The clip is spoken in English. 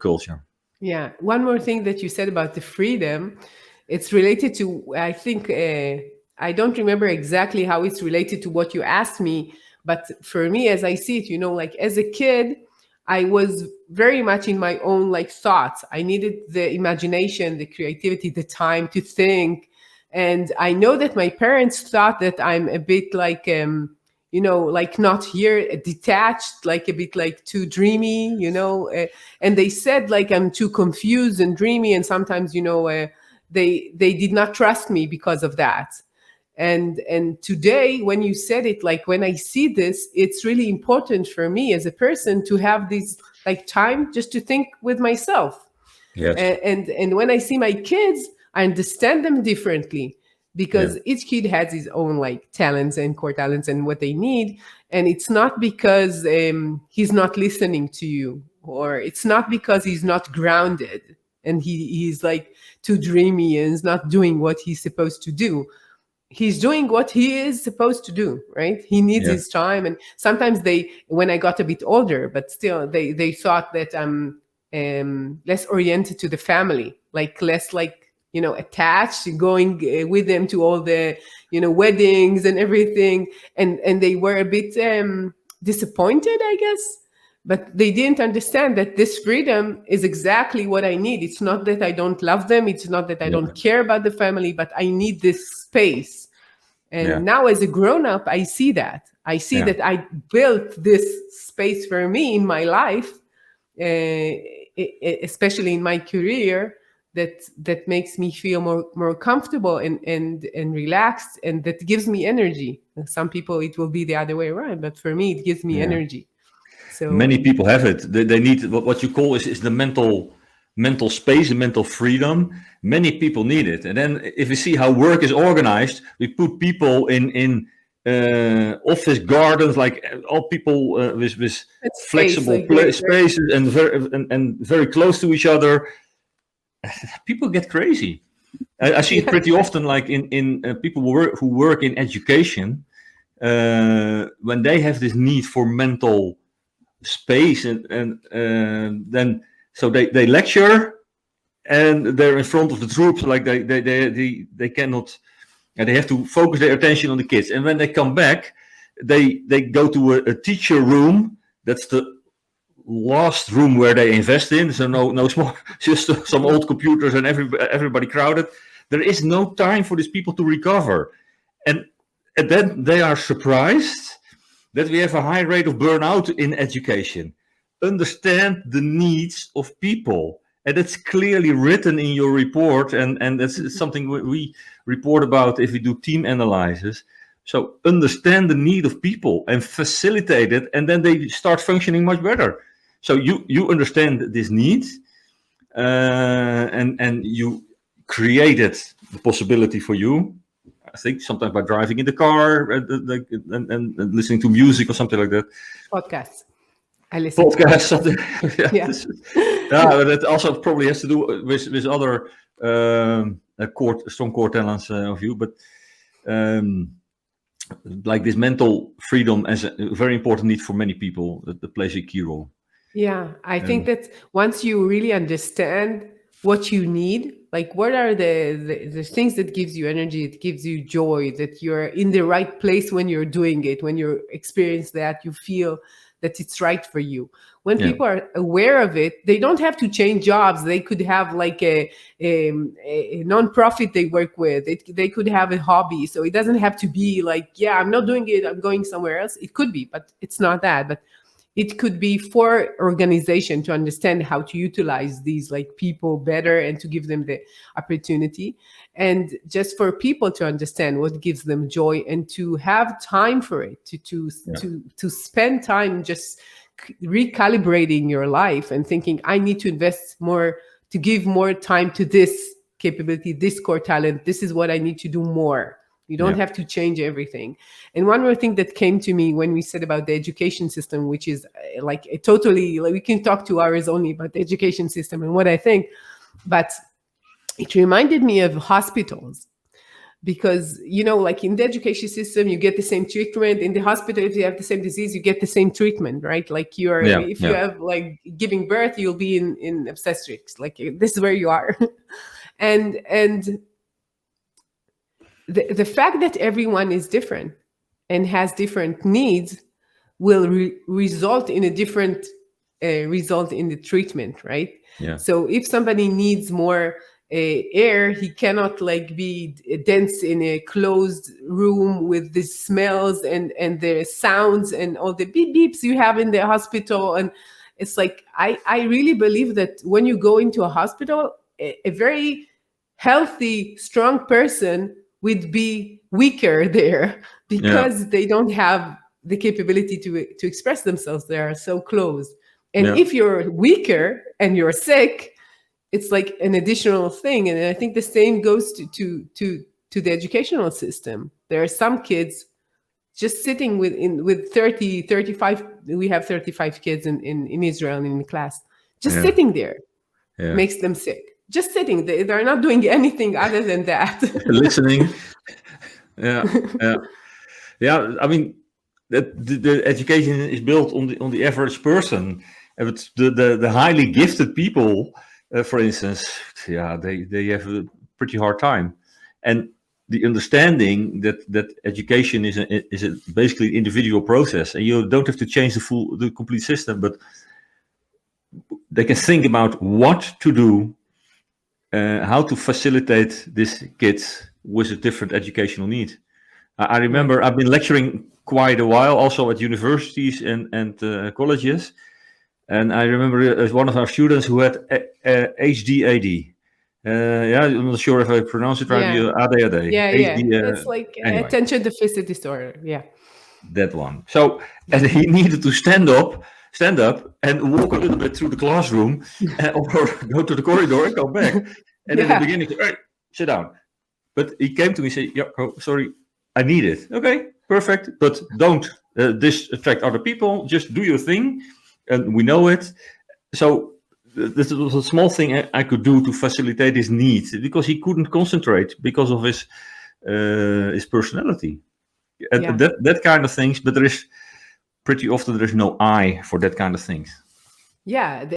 culture. Yeah. One more thing that you said about the freedom, it's related to, I think, I don't remember exactly how it's related to what you asked me, but for me, as I see it, like as a kid, I was very much in my own like thoughts. I needed the imagination, the creativity, the time to think. And I know that my parents thought that I'm a bit like, like not here, detached, like a bit like too dreamy, and they said like I'm too confused and dreamy. And sometimes, they did not trust me because of that. And today, when you said it, like when I see this, it's really important for me as a person to have this like time just to think with myself. Yes. And when I see my kids, I understand them differently, Yeah. because each kid has his own like talents and core talents and what they need. And it's not because he's not listening to you, or it's not because he's not grounded and he's like too dreamy and is not doing what he's supposed to do. He's doing what he is supposed to do, right? He needs Yeah. his time. And sometimes when I got a bit older, but still they thought that I'm less oriented to the family, like less like, attached, going with them to all the, weddings and everything. And they were a bit disappointed, I guess. But they didn't understand that this freedom is exactly what I need. It's not that I don't love them. It's not that I Yeah. don't care about the family, but I need this space. Yeah. And now as a grown up, I see that. I see Yeah. that I built this space for me in my life, especially in my career, that makes me feel more comfortable and relaxed, and that gives me energy. Some people, it will be the other way around, but for me, it gives me Yeah. energy. So Many people have it. They need what you call is the mental space, the mental freedom. Many people need it. And then if we see how work is organized, we put people in office gardens, like all people with that space, flexible like very, very, spaces and very close to each other. People get crazy. I see it yeah, pretty often, like in people who work in education, when they have this need for mental space and then so they lecture and they're in front of the troops, like they cannot, and they have to focus their attention on the kids, and when they come back they go to a teacher room. That's the last room where they invest in, so no small, just some old computers and everybody crowded. There is no time for these people to recover, and then they are surprised that we have a high rate of burnout in education. Understand the needs of people. And it's clearly written in your report, and that's something we report about if we do team analysis. So understand the need of people and facilitate it, and then they start functioning much better. So you understand this need, and you created the possibility for you. I think sometimes by driving in the car and listening to music or something like that. podcasts. I listen to Podcast, podcasts. something. Yeah, Yeah. but that also probably has to do with other strong core talents of you. But like this mental freedom as a very important need for many people, that plays a key role. Yeah, I think Um, that once you really understand what you need, like what are the things that gives you energy, it gives you joy, that you're in the right place when you're doing it, when you experience that, you feel that it's right for you. When yeah, people are aware of it, they don't have to change jobs. They could have like a non-profit they work with. They could have a hobby. So it doesn't have to be like, yeah, I'm not doing it, I'm going somewhere else. It could be, but it's not that. But it could be for organization to understand how to utilize these like people better and to give them the opportunity, and just for people to understand what gives them joy and to have time for it, yeah, to spend time just recalibrating your life and thinking, I need to invest more, to give more time to this capability, this core talent, this is what I need to do more. You don't yeah, have to change everything. And one more thing that came to me when we said about the education system, which is like a totally, like we can talk 2 hours only about the education system and what I think, but it reminded me of hospitals. because like in the education system you get the same treatment. In the hospital, if you have the same disease, you get the same treatment, right? Like if you have like giving birth, you'll be in obstetrics, like this is where you are. and the fact that everyone is different and has different needs will result in a different result in the treatment, right? Yeah. So if somebody needs more air, he cannot like be dense in a closed room with the smells and the sounds and all the beep beeps you have in the hospital. And it's like I really believe that when you go into a hospital, a very healthy, strong person would be weaker there because they don't have the capability to express themselves. They are so closed. And if you're weaker and you're sick, it's like an additional thing. And I think the same goes to the educational system. There are some kids just sitting with 30, 35. We have 35 kids in Israel in the class. Just sitting there makes them sick. Just sitting. They're not doing anything other than that. Listening. Yeah. I mean, the education is built on the average person. But the highly gifted people, for instance, they have a pretty hard time. And the understanding that education is a basically individual process, and you don't have to change the complete system, but they can think about what to do, how to facilitate these kids with a different educational need. I remember I've been lecturing quite a while, also at universities and colleges. And I remember one of our students who had HDAD. I'm not sure if I pronounce it right. ADHD. It's like anyway. Attention deficit disorder. Yeah. That one. So, and he needed to stand up and walk a little bit through the classroom or go to the corridor and come back. And in the beginning, hey, sit down. But he came to me and said, Jacco, sorry, I need it. Okay, perfect. But don't distract other people. Just do your thing. And we know it. So this was a small thing I could do to facilitate his needs, because he couldn't concentrate because of his personality. And that kind of things. But pretty often there is no eye for that kind of things. Yeah.